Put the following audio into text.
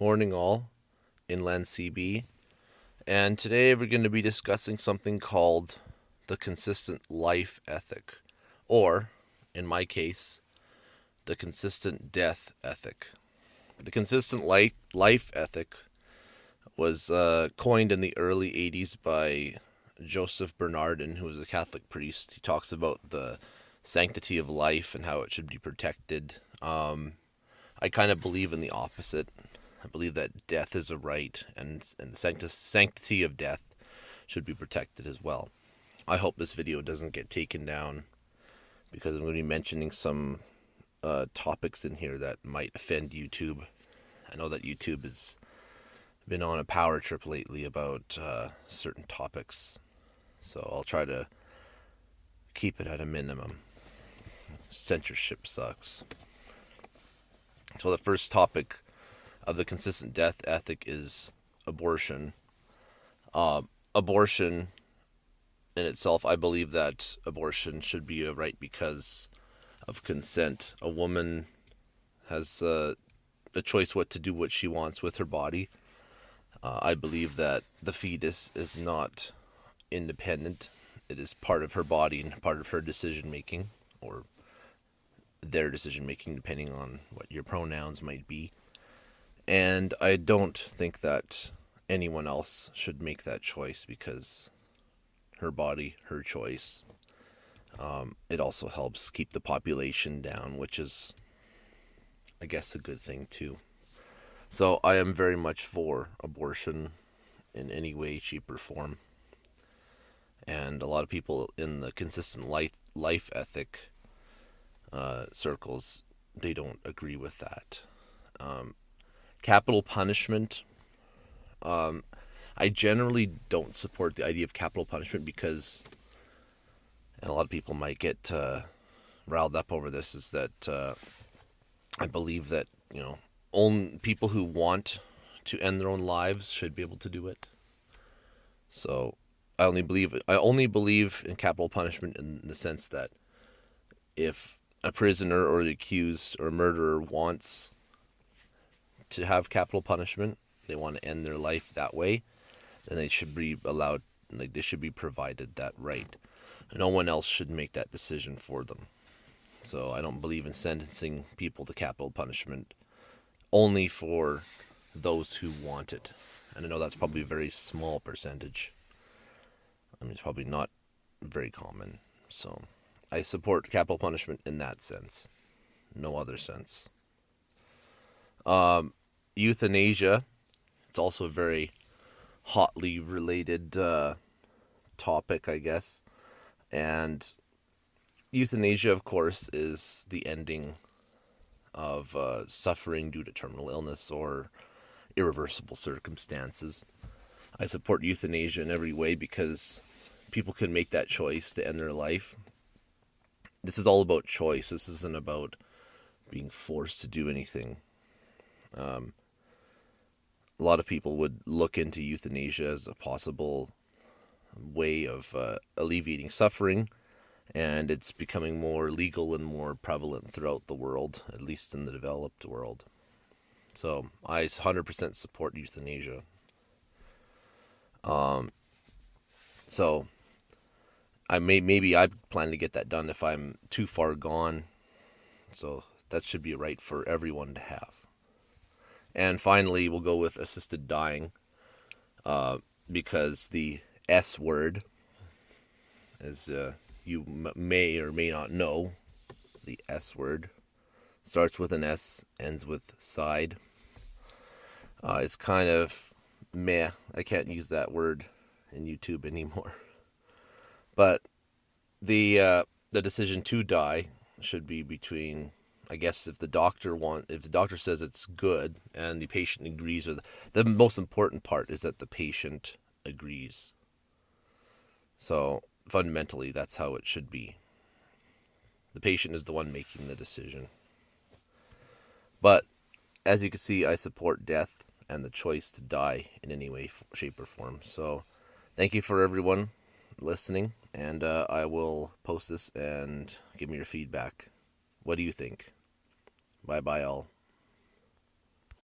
Morning, all. Inland CB. And today we're going to be discussing something called the consistent life ethic, or, in my case, the consistent death ethic. The consistent life ethic was coined in the early 80s by Joseph Bernardin, who was a Catholic priest. He talks about the sanctity of life and how it should be protected. I kind of believe in the opposite. I believe that death is a right, and the sanctity of death should be protected as well. I hope this video doesn't get taken down because I'm going to be mentioning some topics in here that might offend YouTube. I know that YouTube has been on a power trip lately about certain topics, so I'll try to keep it at a minimum. Censorship sucks. So the first topic of the consistent death ethic is abortion. Abortion in itself, I believe that abortion should be a right because of consent. A woman has a choice what to do, what she wants with her body. I believe that the fetus is not independent. It is part of her body and part of her decision making, or their decision making, depending on what your pronouns might be. And I don't think that anyone else should make that choice because her body, her choice. It also helps keep the population down, which is, I guess, a good thing too. So I am very much for abortion in any way, shape, or form. And a lot of people in the consistent life ethic circles, they don't agree with that. Capital punishment. I generally don't support the idea of capital punishment because, and a lot of people might get riled up over this, is that I believe that, only people who want to end their own lives should be able to do it. So I only believe in capital punishment in the sense that if a prisoner or the accused or murderer wants to have capital punishment, they want to end their life that way, then they should be allowed, like they should be provided that right. No one else should make that decision for them. So I don't believe in sentencing people to capital punishment only for those who want it. And I know that's probably a very small percentage. I mean, it's probably not very common. So I support capital punishment in that sense. No other sense. Euthanasia. It's also a very hotly related topic, I guess. And euthanasia, of course, is the ending of suffering due to terminal illness or irreversible circumstances. I support euthanasia in every way because people can make that choice to end their life. This is all about choice. This isn't about being forced to do anything. A lot of people would look into euthanasia as a possible way of alleviating suffering, and it's becoming more legal and more prevalent throughout the world, at least in the developed world. So I 100% support euthanasia. So maybe I plan to get that done if I'm too far gone. So that should be a right for everyone to have. And finally, we'll go with assisted dying, because the S word, as you may or may not know, the S word starts with an S, ends with side. It's kind of meh. I can't use that word in YouTube anymore. But the decision to die should be between, I guess, if the doctor says it's good and the patient agrees, or the most important part is that the patient agrees. So fundamentally, that's how it should be. The patient is the one making the decision. But as you can see, I support death and the choice to die in any way, shape, or form. So thank you for everyone listening, and I will post this and give me your feedback. What do you think? Bye bye, all.